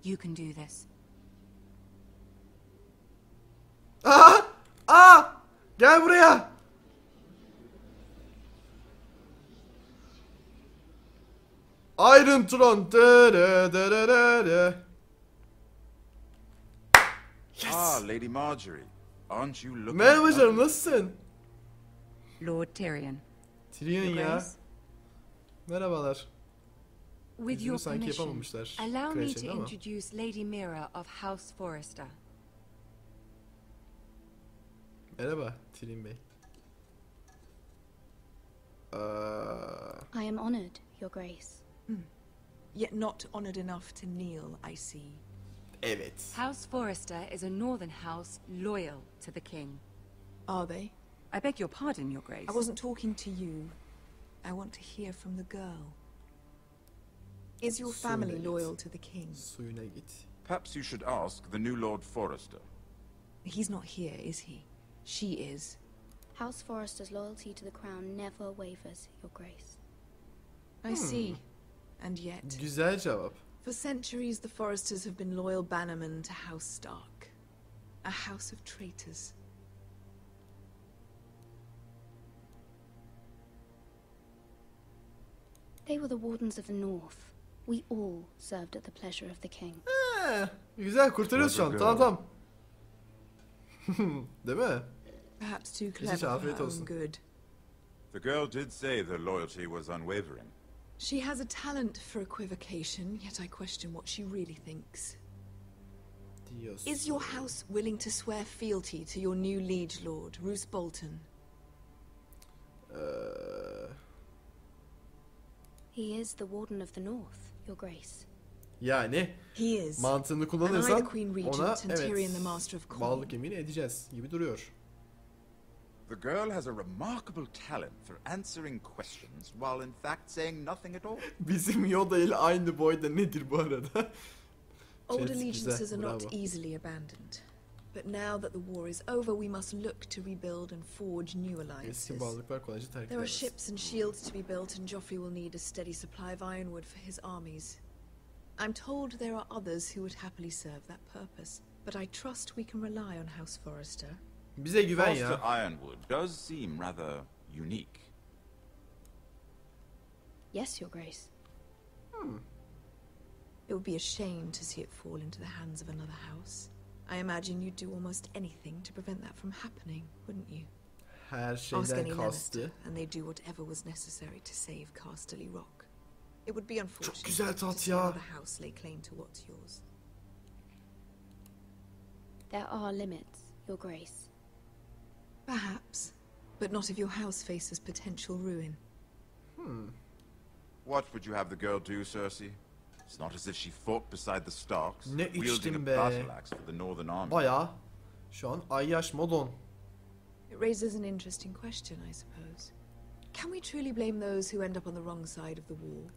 You can do this. Aa! Aa! Gel buraya. Iron Tron. Yes. Ah, Lady Marjorie. Aren't you looking... Merhaba canım, nasılsın? Lord Tyrion. Tyrion Your ya. Grace? Merhabalar. With your sanki permission, yapamamışlar. allow me to Kraliçenin ama. introduce Lady Mira of House Forrester. Merhaba Tyrion Bey. I am honored, Your Grace. Yet not honored enough to kneel, I see. Evet. House Forrester is a northern house loyal to the king. Are they? I beg your pardon, Your Grace. I wasn't talking to you. I want to hear from the girl. Is your family loyal to the king? Suyuna git. Perhaps you should ask the new Lord Forrester. He's not here, is he? She is. House Forrester's loyalty to the crown never wavers, Your Grace. I see. And yet, Güzel cevap. for centuries the Forresters have been loyal bannermen to House Stark. A house of traitors. They were the Wardens of the North. We all served at the pleasure of the king. Güzel, kurtarıyoruz şu an. Tamam tamam. Değil mi? Perhaps too Hiç clever for afiyet her olsun. own good. The girl did say their loyalty was unwavering. She has a talent for equivocation, yet I question what she really thinks. Diyorsun. Is your house willing to swear fealty to your new liege lord, Roose Bolton? He is the Warden of the North, Your Grace. Yani He is. mantığını And I, kullanırsan the Queen Regent, ona and Tyrion, the evet Master of Coin. bağlılık yemini edeceğiz gibi duruyor. The girl has a remarkable talent for answering questions while in fact saying nothing at all. Bizim Yoda ile aynı boyda nedir bu arada? Old Güzel, allegiances are not bravo. easily abandoned. But now that the war is over, we must look to rebuild and forge new Eski alliances. bağlılıklar kolayca terk There are edemez. ships and shields to be built, and Joffrey will need a steady supply of ironwood for his armies. I'm told there are others who would happily serve that purpose, but I trust we can rely on House Forrester. Bize güven Forster ya. Ironwood does seem rather unique. Yes, Your Grace. It would be a shame to see it fall into the hands of another house. I imagine you'd do almost anything to prevent that from happening, wouldn't you? Her Ask şeyden any Lannister, kastı. and they do whatever was necessary to save Casterly Rock. It would be unfortunate güzel to tat see ya. another house lay claim to what's yours. There are limits, Your Grace. Perhaps, but not if your house faces potential ruin. What would you have the girl do, Cersei? It's not as if she fought beside the Starks, Ne wielding a içtim be. battle axe for the Northern Army. Bayağı şu an ayyaş modon. It raises an interesting question, I suppose. Can we truly blame those who end up on the wrong side of the war?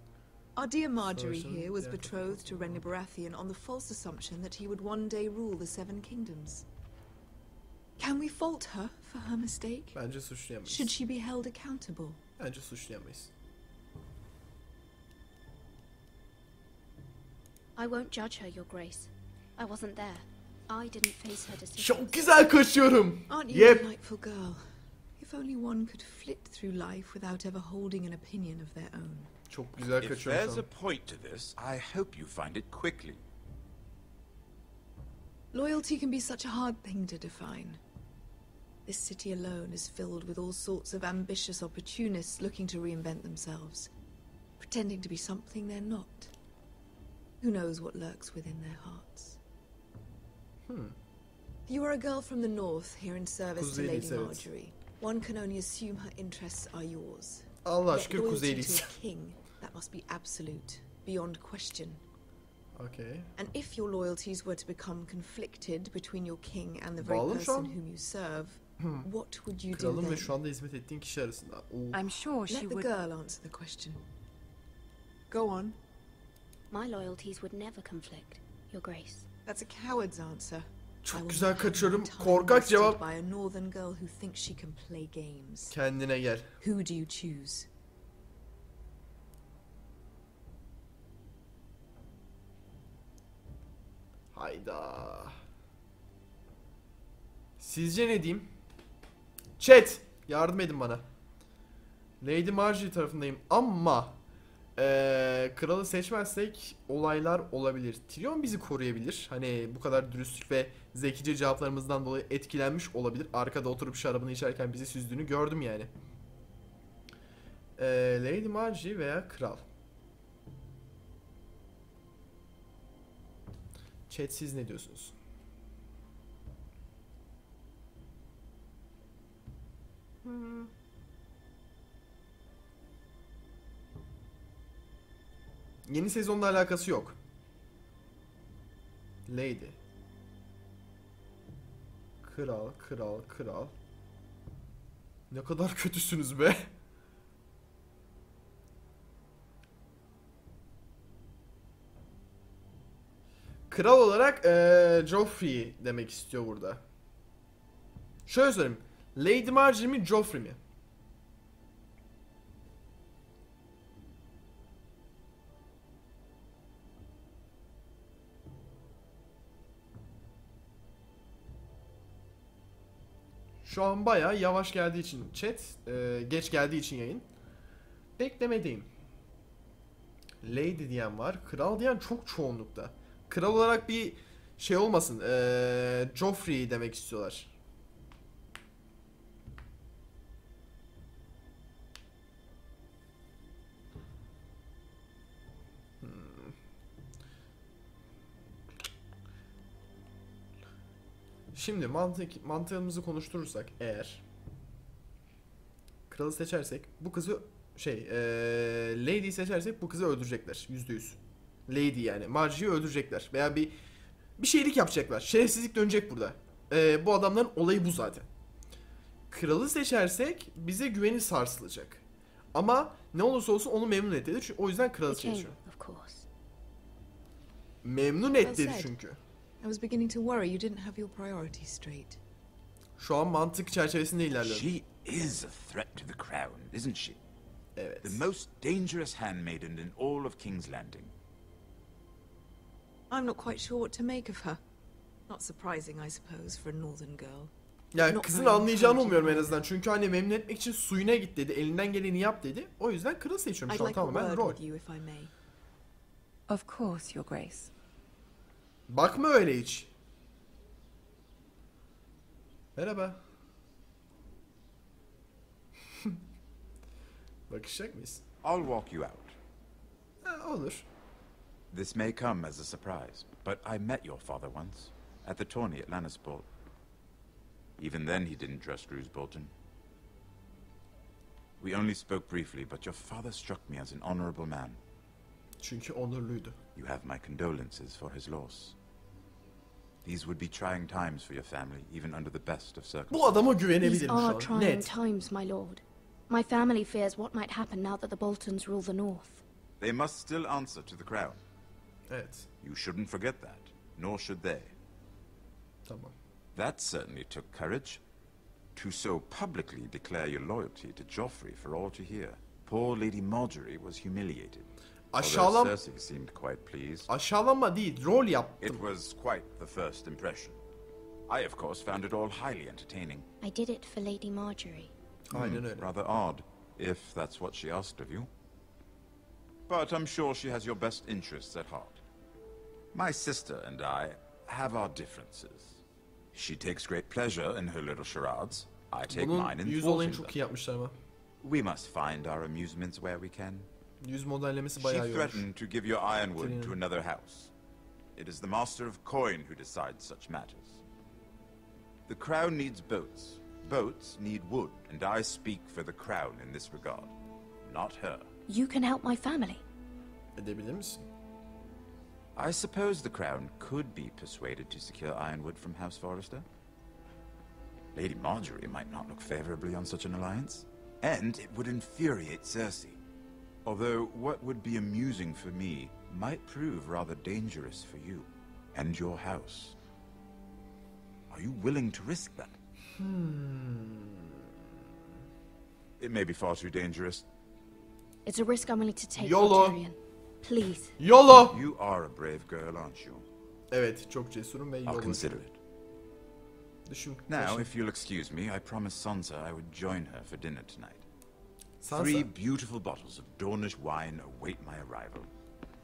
Our dear Marjorie Cersei, here was yeah. betrothed to Renly Baratheon on the false assumption that he would one day rule the Seven Kingdoms. Can we fault her for her mistake? Bence suçlayamayız. Should she be held accountable? Bence suçlayamayız. I won't judge her, Your Grace. I wasn't there. I didn't face her decisions. Çok güzel kaçıyorum. Aren't you Yep. a delightful girl? If only one could flit through life without ever holding an opinion of their own. Çok güzel If kaçıyorum there's şu a an. point to this, I hope you find it quickly. Loyalty can be such a hard thing to define. This city alone is filled with all sorts of ambitious opportunists looking to reinvent themselves, pretending to be something they're not. Who knows what lurks within their hearts? You are a girl from the north here in service to Kuzeyliyiz, Lady evet. Marjorie. One can only assume her interests are yours. Allah Yet şükür loyalty kuzeyliyiz. to a king, that must be absolute, beyond question. Okay. And if your loyalties were to become conflicted between your king and the very Bağlı şu person an. whom you serve, what would you do Kralın then? ve şu anda hizmet ettiğin kişi arasında. Oo. I'm sure she Let the would... girl answer the question. Go on. My loyalties would never conflict, Your Grace. That's a coward's answer. I Çok will güzel not have kaçıyorum. my time Korkak wasted cevap. by a northern girl who thinks she can play games. Kendine gel. Who do you choose? Hayda. Sizce ne diyeyim? Chat, yardım edin bana. Lady Marjorie tarafındayım ama kralı seçmezsek olaylar olabilir. Tyrion bizi koruyabilir. Hani bu kadar dürüstlük ve zekice cevaplarımızdan dolayı etkilenmiş olabilir. Arkada oturup şarabını içerken bizi süzdüğünü gördüm yani. Lady Marjorie veya kral. Chat, siz ne diyorsunuz? Yeni sezonla alakası yok. Lady. Kral, kral, kral. Ne kadar kötüsünüz be. Kral olarak Joffrey demek istiyor burada. Şöyle söyleyeyim. Lady Marjorie mi, Joffrey mi? Şu an bayağı yavaş geldiği için chat, geç geldiği için yayın. Beklemedeyim. Lady diyen var. Kral diyen çok çoğunlukta. Kral olarak bir şey olmasın. Joffrey demek istiyorlar. Şimdi mantığımızı konuşturursak eğer kralı seçersek bu kızı Lady'yi seçersek bu kızı öldürecekler %100. Lady yani Marjorie'yi öldürecekler veya bir şeylik yapacaklar. Şerefsizlik dönecek burada. Bu adamların olayı bu zaten. Kralı seçersek bize güveni sarsılacak. Ama ne olursa olsun onu memnun et dedi. O yüzden kralı seçiyor. Memnun et dedi çünkü. I was beginning to worry you didn't have your priorities straight. Şu an mantık çerçevesinde ilerliyor. She is a threat to the crown, isn't she? Evet. The most dangerous handmaiden in all of King's Landing. I'm not quite sure what to make of her. Not surprising, I suppose, for a northern girl. Yani kızın anlayacağını umuyorum en azından. Çünkü hani memnun etmek için suyuna git dedi. Elinden geleni yap dedi. O yüzden kral seçiyorum şu an, tamamen rol. Of course, Your Grace. Bakma öyle hiç. Merhaba. Bakışacak mıyız? I'll walk you out. Ha, olur. This may come as a surprise, but I met your father once, at the tourney at Lannisport. Even then he didn't trust Roose Bolton. We only spoke briefly, but your father struck me as an honorable man. Çünkü onurluydu. You have my condolences for his loss. These would be trying times for your family, even under the best of circumstances. Bu adama These güvenebilirim şu are an. trying Net. times, my lord. My family fears what might happen now that the Boltons rule the North. They must still answer to the crown. Evet. You shouldn't forget that, nor should they. Tamam. That certainly took courage. To so publicly declare your loyalty to Joffrey for all to hear. Poor Lady Marjorie was humiliated. Although Cersei seemed quite pleased. Aşağılama değil, rol yaptım. It was quite the first impression. I, of course, found it all highly entertaining. I did it for Lady Marjorie. Aynen öyle. Rather odd, if that's what she asked of you. But I'm sure she has your best interests at heart. My sister and I have our differences. She takes great pleasure in her little charades. I take mine Bunun in yüz olayını thwarting çok iyi them. yapmışlar ama. We must find our amusements where we can. Yüz modellemesi She bayağı iyi olmuş. threatened to give your ironwood to another house. It is the master of coin who decides such matters. The crown needs boats. Boats need wood, and I speak for the crown in this regard, not her. You can help my family. Edebilir misin? I suppose the crown could be persuaded to secure ironwood from House Forrester. Lady Marjorie might not look favorably on such an alliance, and it would infuriate Cersei. Although what would be amusing for me might prove rather dangerous for you and your house. Are you willing to risk that? It may be far too dangerous. It's a risk I'm willing to take, YOLO. Targaryen. Please. YOLO! You are a brave girl, aren't you? Evet, çok cesurum ve I'll yol consider it. düşün. Now, if you'll excuse me, I promised Sansa I would join her for dinner tonight. Sansa. 3 beautiful bottles of Dornish wine await my arrival.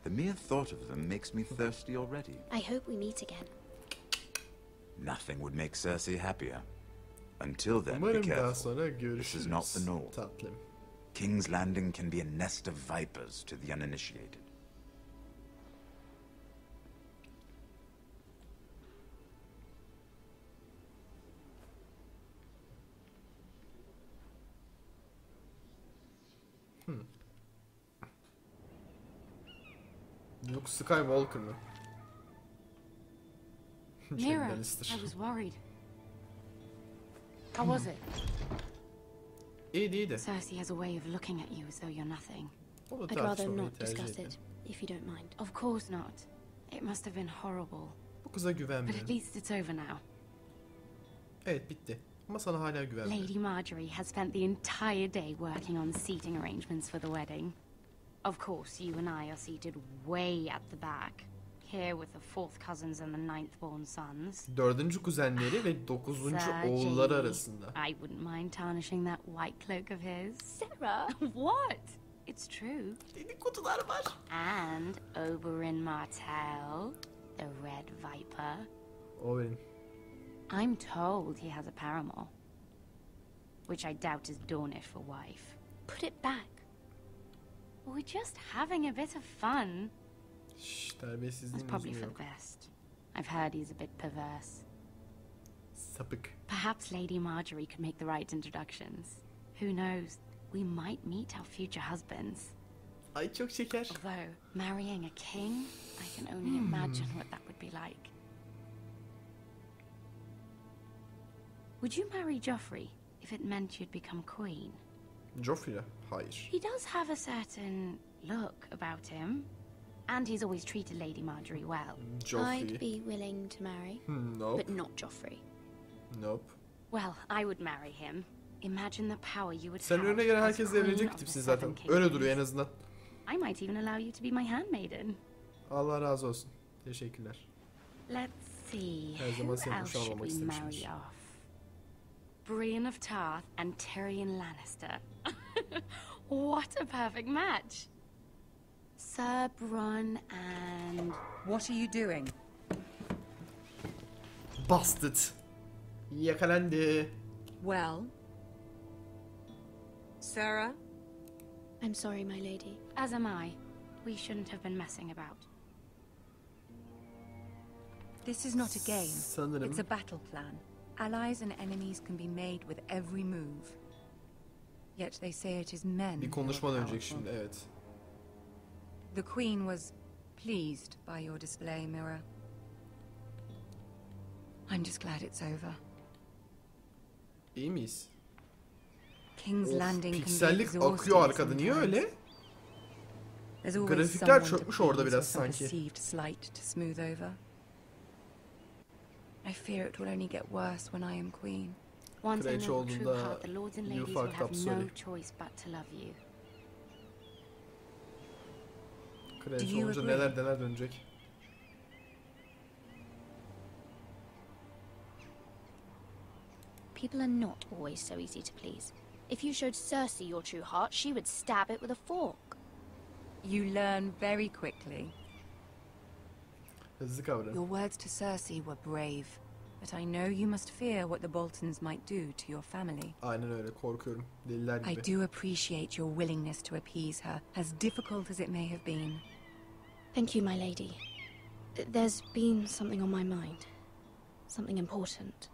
The mere thought of them makes me thirsty already. I hope we meet again. Nothing would make Cersei happier. Until then, be Umarım daha careful. sonra This görüşürüz. is not the norm. Tatlım. King's Landing can be a nest of vipers to the uninitiated. Luke Skywalker mı? Mira, Jaime I Lannister. was worried. How was it? İyiydi iyiydi. Cersei has a way of looking at you as though you're nothing. Onu I'd rather tartışmamayı not tercih discuss ettim. it, if you don't mind. Of course not. It must have been horrible. Bu kıza But at güvenmiyorum. least it's over now. Evet, bitti. Ama sana hala güvenmiyorum. Lady Marjorie has spent the entire day working on seating arrangements for the wedding. Of course, you and I are seated way at the back. Here with the 4th cousins and the 9th-born sons. 4. kuzenleri ve 9. Sir oğulları Jaime, arasında. I wouldn't mind tarnishing that white cloak of his. Sarah! What? It's true. Dedikodular var. And Oberyn Martell, the Red Viper. O benim. I'm told he has a paramour. Which I doubt is Dornish for wife. Put it back. We're just having a bit of fun. Şşş, That's terbiyesizliğin probably lüzumu for the yok. best. I've heard he's a bit perverse. Sapık. Perhaps Lady Marjorie could make the right introductions. Who knows? We might meet our future husbands. Ay çok şeker. Although, marrying a king, I can only imagine what that would be like. Would you marry Joffrey if it meant you'd become queen? Joffrey'le? Hayır. He does have a certain look about him. And he's always treated Lady Marjorie well. Joffrey. I'd be willing to marry, Nope. but not Joffrey. Nope. Well, I would marry him. Imagine the power you would Sen have önüne gelen as herkesle queen evlenecek of the tipsin Seven zaten. Kingdoms. Öyle duruyor en azından. I might even allow you to be my handmaiden. Allah razı olsun. Teşekkürler. Let's see. Her zaman Who seni else should kuşanmamak we marry istemişimdir. off? Brienne of Tarth and Tyrion Lannister. What a perfect match. Sir Bronn and... What are you doing? Busted. Yakalandı. Well? Sarah? I'm sorry, my lady. As am I. We shouldn't have been messing about. This is not a game. Sanırım. It's a battle plan. Allies and enemies can be made with every move. Yet they say it is men Bir who konuşma are dönecek powerful. şimdi, evet. The Queen was pleased by your display, Mira. I'm just glad it's over. İyi miyiz? King's Of, Landing can be piksellik exhausting akıyor arkada. Niye sometimes. öyle? There's always Grafikler someone to çökmüş orada please biraz or some sanki. perceived slight to smooth over. I fear it will only get worse when I am queen. Once in Kraliçe a true olduğunda heart, the lords and you ladies will fucked have up, no sorry. choice but to love you. Kraliçe you olunca agree? neler dönecek. People are not always so easy to please. If you showed Cersei your true heart, she would stab it with a fork. You learn very quickly. Hızlı kavra. Your words to Cersei were brave, but I know you must fear what the Boltons might do to your family. Aynen öyle, korkuyorum. Deliler I gibi. do appreciate your willingness to appease her, as difficult as it may have been. Thank you, my lady. There's been something on my mind. Something important.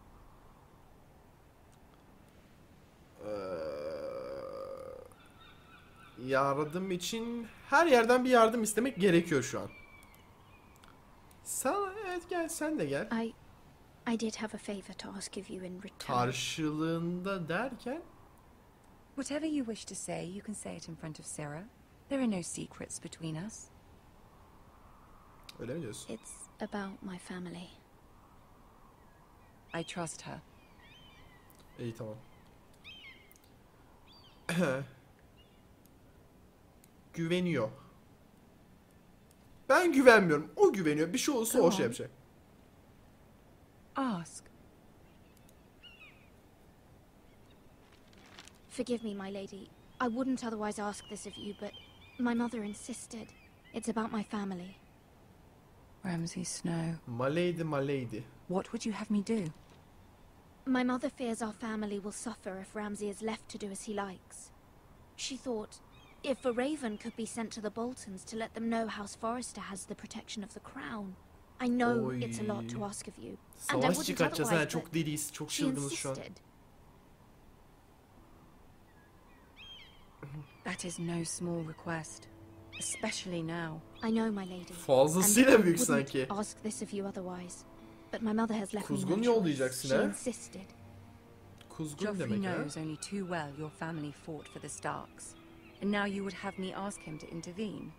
Yardım için her yerden bir yardım istemek gerekiyor şu an. Sen evet gel, sen de gel. I did have a favor to ask of you in return. Karşılığında derken Whatever you wish to say, you can say it in front of Sarah. There are no secrets between us. öyle mi diyorsun? It's about my family. I trust her. İyi, tamam. Güveniyor. Ben güvenmiyorum. O güveniyor. Bir şey olursa Go o şey on. yapacak. ask? Forgive me, my lady. I wouldn't otherwise ask this of you, but my mother insisted. It's about my family. Ramsay Snow. My lady, my lady. What would you have me do? My mother fears our family will suffer if Ramsay is left to do as he likes. She thought, if a raven could be sent to the Boltons to let them know House Forrester has the protection of the crown. I know it's a lot to ask of you. And I Savaş wouldn't çıkartacağız ha, otherwise, çok but deliyiz, çok she çılgınız şu an. insisted. That is no small request, especially now. I know, my lady. Fazlasıyla And I büyük wouldn't sanki. ask this of you otherwise. But my mother has left me Kuzgun no yollayacaksın choice. She ha? insisted. Kuzgun Joffrey demek ha. knows only too well your family fought for the Starks, and now you would have me ask him to intervene.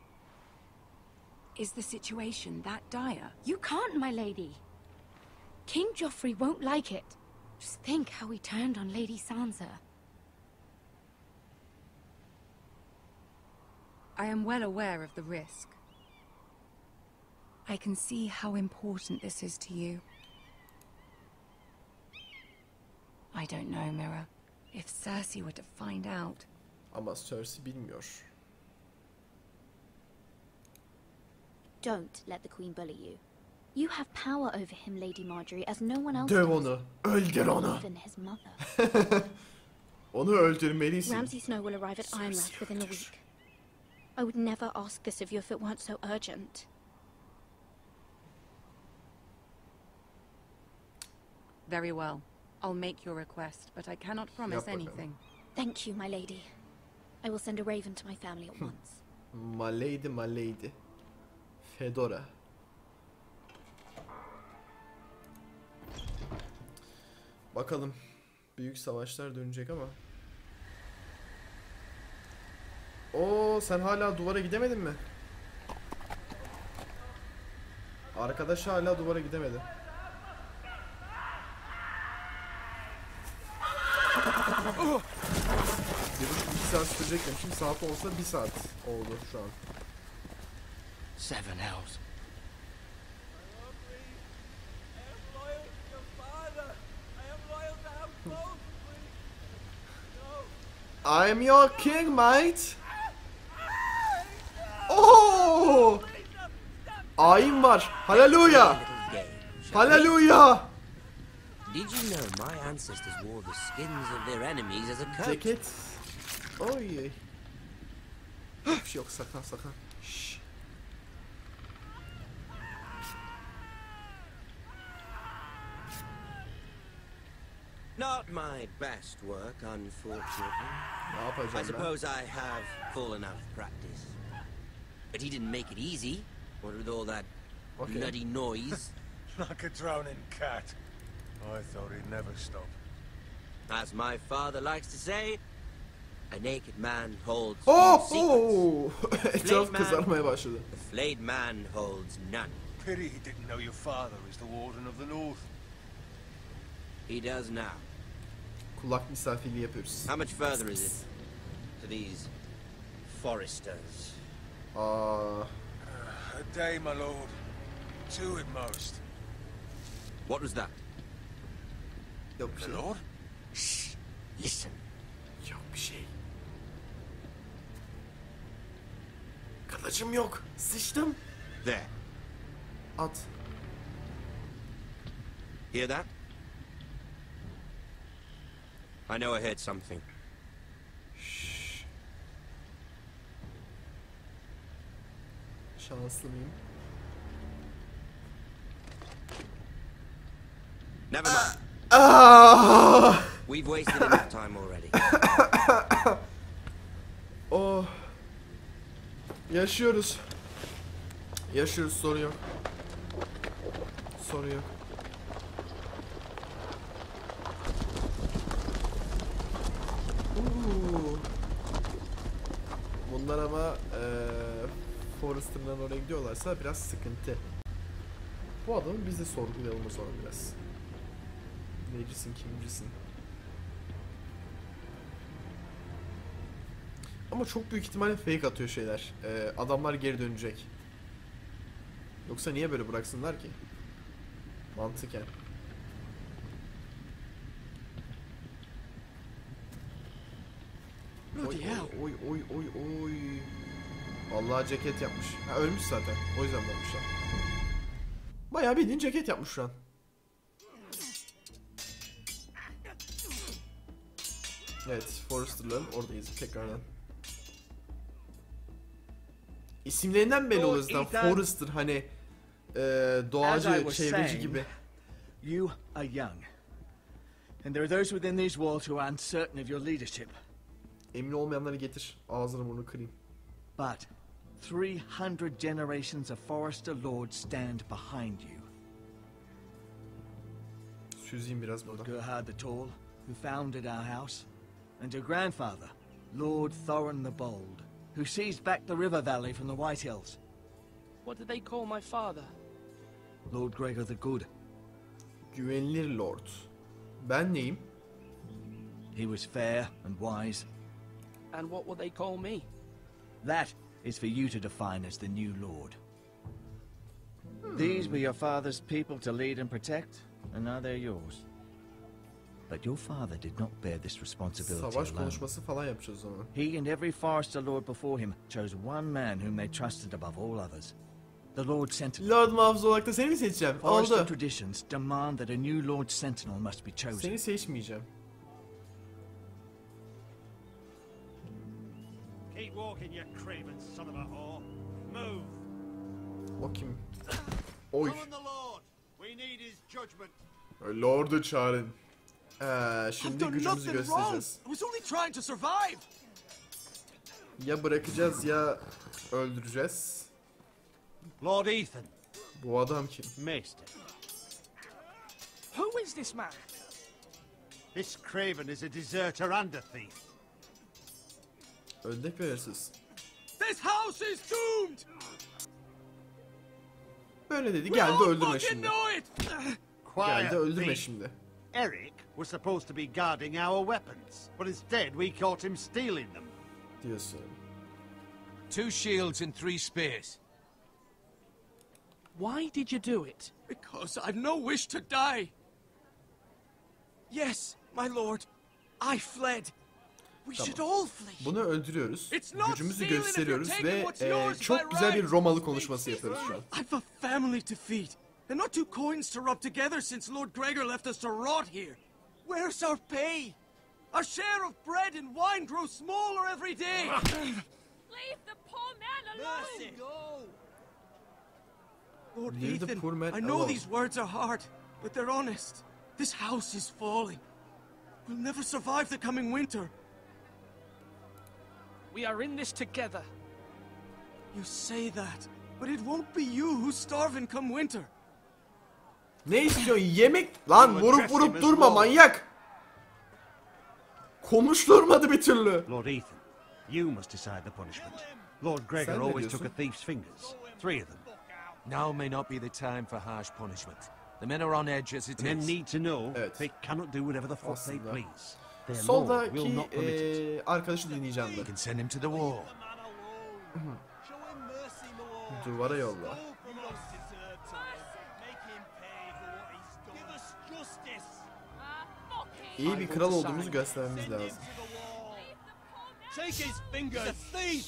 Is the situation that dire? You can't, my lady. King Joffrey won't like it. Just think how he turned on Lady Sansa. I am well aware of the risk. I can see how important this is to you. I don't know, Mira. If Cersei were to find out... Ama Cersei bilmiyor. Don't let the Queen bully you. You have power over him, Lady Marjorie, as no one else Döv does. onu. Öldür onu. Even his mother. Onu öldürmelisin. Ramsay Snow will arrive at Ironrath within a week. I would never ask this of you if it weren't so urgent. Very well. I'll make your request, but I cannot promise Yap bakalım. anything. Thank you, my lady. I will send a raven to my family at once. My lady, my lady. Fedora. Bakalım. Büyük savaşlar dönecek ama. Oo, sen hala duvara gidemedin mi? Arkadaş hala duvara gidemedi. Bir 2 saat sürecek demişim. Saat olsa 1 saat oldu şu an. Seven hells. I'm your king, mate. Oh! Ayin var. Hallelujah. Hallelujah. Did you know my ancestors wore the skins of their enemies as a coat? Ceket. Oy. Bir şey yok, saklan saklan. Şşş. Not my best work, unfortunately. Ne I yapacağım ben? suppose I have fallen out of practice. But he didn't make it easy. What with all that Okay. bloody noise. Like a drowning cat. I thought he'd never stop. As my father likes to say, a naked man holds Oh! few secrets. Oh! Etraf kızarmaya başladı. The flayed man holds none. Pity he didn't know your father is the Warden of the North. He does now. Kulak misafirliği yapıyoruz. How much further is it to these foresters? Aa, A day, my lord. 2 at most. What was that? yok bir My şey. lord? Shh! Listen. Yok bir şey. Kılıcım yok. Sıçtım. There. At. Hear that? I know I heard something. Şşş. Şanslı mıyım? Never mind. Aa! We've wasted enough time already. Oh. Yaşıyoruz. Yaşıyoruz, sorun yok. Sorun yok. Bunlar ama Forrester'dan oraya gidiyorlarsa biraz sıkıntı. Bu adamı biz de sorgulayalım o zaman biraz. Necisin, kimcisin? Ama çok büyük ihtimalle fake atıyor şeyler. Adamlar geri dönecek. Yoksa niye böyle bıraksınlar ki? Mantıken. Oy oy oy oy. Vallahi ceket yapmış. Ha, ölmüş zaten. O yüzden ölmüşler. Bayağı bildiğin ceket yapmış şu an. Evet, Forrester'ların oradayız tekrardan. İsimlerinden belli oluyor zaten. Forrester hani doğacı, çevreci gibi. You are young. And there are those within these walls who are uncertain of your leadership. Emin olmayanları getir. Ağzını burnunu kırayım. But 300 generations of Forrester lords stand behind you. Süzeyim biraz burada. Gerhard the Tall, who founded our house, and your grandfather, Lord Thorin the Bold, who seized back the river valley from the White Hills. What did they call my father? Lord Gregor the Good. Güvenilir Lord. Ben neyim? He was fair and wise. And what will they call me? That is for you to define as the new Lord. These were your father's people to lead and protect, and now they're yours. But your father did not bear this responsibility Savaş alone. konuşması falan yapacağız o zaman. He and every Forrester Lord before him chose one man whom they trusted above all others. The Lord Sentinel. Lord Muhafız olarak da seni mi seçeceğim? Forrester Oldu. traditions demand that a new Lord Sentinel must be chosen. Seni seçmeyeceğim. Keep walking, you craven son of a whore. Move. O kim? Oy. Summon the Lord. We need his judgment. Lord'u çağırın. Şimdi gücümüzü göstereceğiz. I was only trying to survive. Ya bırakacağız ya öldüreceğiz. Lord Ethan. Bu adam kim? Maester. Who is this man? This craven is a deserter and a thief. Öldek ve hırsız. This house is doomed. Böyle dedi, geldi öldürme şimdi. Geldi öldürme thief. şimdi. Eric was supposed to be guarding our weapons, but instead we caught him stealing them. Diyorsun. 2 shields and 3 spears. Why did you do it? Because I've no wish to die. Yes, my lord. I fled. We should all flee. Bunu öldürüyoruz. It's not Gücümüzü stealing if gösteriyoruz you're ve taking what's yours çok by güzel bir right. Romalı konuşması yapıyoruz şu an. I've a family to feed, and not 2 coins to rub together since Lord Gregor left us to rot here. Where's our pay? Our share of bread and wine grows smaller every day. Leave the poor man alone! No. Lord Leave the Ethan, poor man I know alone. these words are hard, but they're honest. This house is falling. We'll never survive the coming winter. We are in this together. You say that, but it won't be you who's starving come winter. Ne istiyorsun? Yemek? Lan vurup durma manyak. Konuşturmadı bir türlü. Lord Ethan, you must decide the punishment. Lord Gregor Sen ne always diyorsun? took a thief's fingers. 3 of them. Now may not be the time for harsh punishment. The men are on edge as it Men is. need to know Evet. they cannot do whatever the fuck they Aslında. please. Their lord will Soldaki not permit it. arkadaşı dinleyeceğim You ben. can send him to the wall. Duvara yolla. İyi bir kral olduğumuzu göstermemiz lazım. Take his fingers. Thief!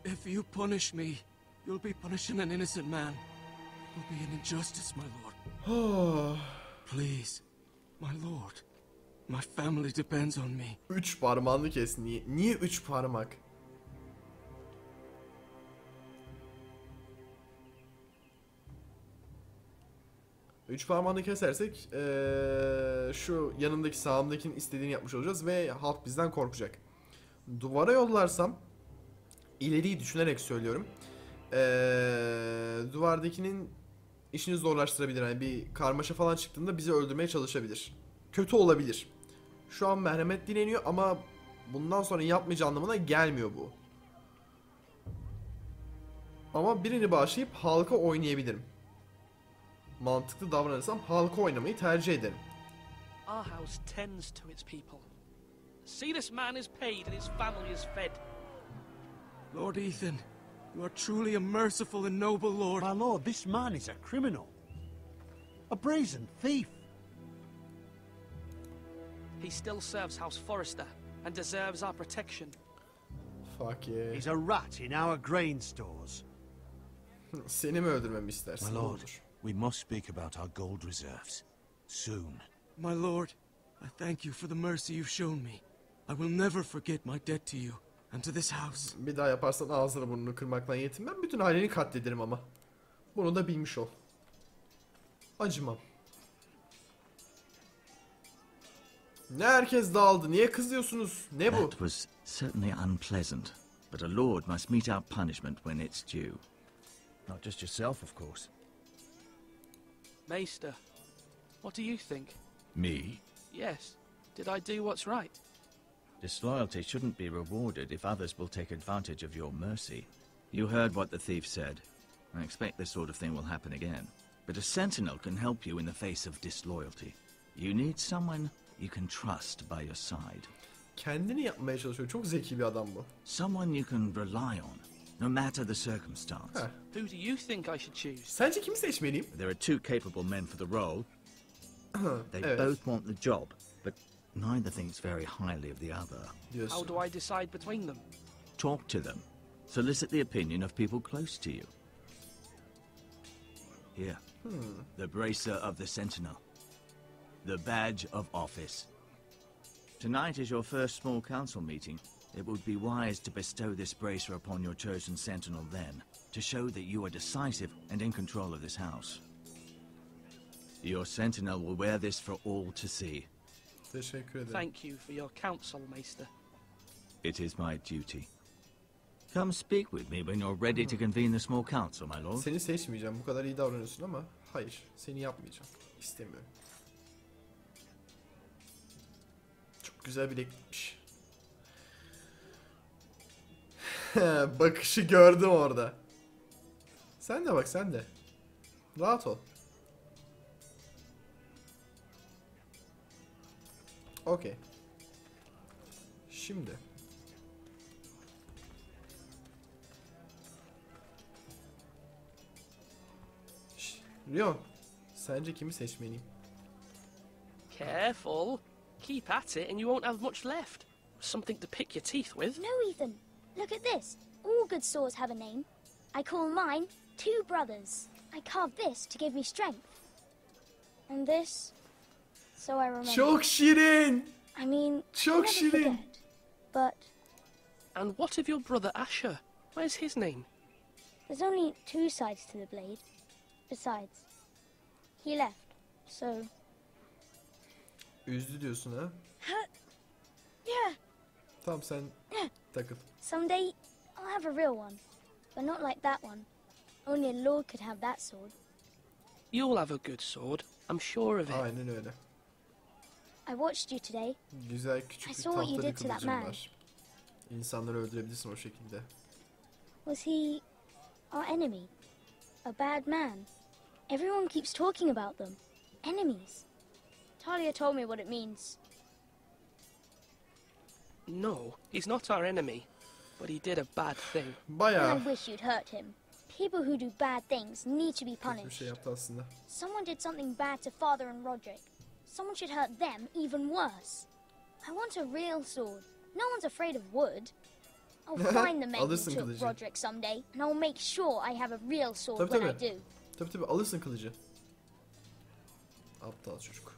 If you punish me, you'll be punishing an innocent man. It will be an injustice, my lord. Please, my lord. My family depends on me. 3 parmağını kes. Niye 3 parmak? Üç parmağını kesersek şu yanındaki sağımdakinin istediğini yapmış olacağız ve halk bizden korkacak. Duvara yollarsam ileriyi düşünerek söylüyorum. Duvardakinin işini zorlaştırabilir. Yani bir karmaşa falan çıktığında bizi öldürmeye çalışabilir. Kötü olabilir. Şu an merhamet dileniyor ama bundan sonra yapmayacağı anlamına gelmiyor bu. Ama birini bağışlayıp halka oynayabilirim. Mantıklı davranırsam halka oynamayı tercih ederim. Our house tends to its people. See, this man is paid and his family is fed. Lord Ethan, you are truly a merciful and noble lord. My lord, this man is a criminal. A brazen thief. He still serves House Forrester. and deserves our protection. Fuck yeah. He's a rat in our grain stores. Seni mi öldürmemi istersin? My Ne lord, olur? we must speak about our gold reserves. Soon. My lord, I thank you for the mercy you've shown me. I will never forget my debt to you and to this house. Bir daha yaparsan ağzını burnunu kırmakla yetinmem. Bütün aileni katlederim ama. Bunu da bilmiş ol. Acımam. Ne herkes dağıldı? Niye kızıyorsunuz? Ne bu? That was certainly unpleasant, but a lord must mete out punishment when it's due. Not just yourself, of course. Maester, what do you think? Me? Yes. Did I do what's right? Disloyalty shouldn't be rewarded if others will take advantage of your mercy. You heard what the thief said. I expect this sort of thing will happen again. But a sentinel can help you in the face of disloyalty. You need someone you can trust by your side. Kendini yapmaya çalışıyor. Çok zeki bir adam bu. Someone you can rely on, no matter the circumstance. Heh. Who do you think I should choose? Sence kimi seçmeliyim? There are two capable men for the role. They Evet. both want the job, but neither thinks very highly of the other. Diyorsun. How do I decide between them? Talk to them. Solicit the opinion of people close to you. Here. The bracer of the sentinel. The badge of office. Tonight is your first small council meeting. It would be wise to bestow this bracer upon your chosen sentinel then, to show that you are decisive and in control of this house. Your sentinel will wear this for all to see. Teşekkür ederim. Thank you for your counsel, Maester. It is my duty. Come speak with me when you're ready to convene the small council, my lord. Seni seçmeyeceğim. Bu kadar iyi davranıyorsun ama hayır. Seni yapmayacağım. İstemiyorum. Çok güzel bileklikmiş. Bakışı gördüm orada. Sen de bak, sen de. Rahat ol. Okey. Şimdi. Rion, sence kimi seçmeliyim? Careful. Keep at it and you won't have much left. Something to pick your teeth with. No, Ethan. Look at this. All good swords have a name. I call mine Two Brothers. I carved this to give me strength. And this, so I remember. Çok şirin. I mean, Çok I never şirin. forget. But And what of your brother Asher? Where's his name? there's only two sides to the blade. Besides, he left, so... Üzdü diyorsun ha? Yeah, Tamam, sen takıl. someday I'll have a real one. But not like that one. Only a lord could have that sword. You'll have a good sword. I'm sure of it. Aynen öyle. I watched you today. Güzel küçük I bir saw what you tahta bir did to that kılıcım man. var. İnsanları öldürebilirsin o şekilde. Was he our enemy? A bad man? Everyone keeps talking about them. Enemies. Talia told me what it means. No, he's not our enemy. But he did a bad thing. Bayağı I wish you'd hurt him. People who do bad things need to be kötü bir punished. şey yaptı aslında. Someone did something bad to Father and Roderick. Someone should hurt them even worse. I want a real sword. No one's afraid of wood. I'll find the men who Alırsın took kılıcı. Roderick someday, and I'll make sure I have a real sword Tabii when I tabii. do. Tabii tabii, alırsın kılıcı. Aptal çocuk.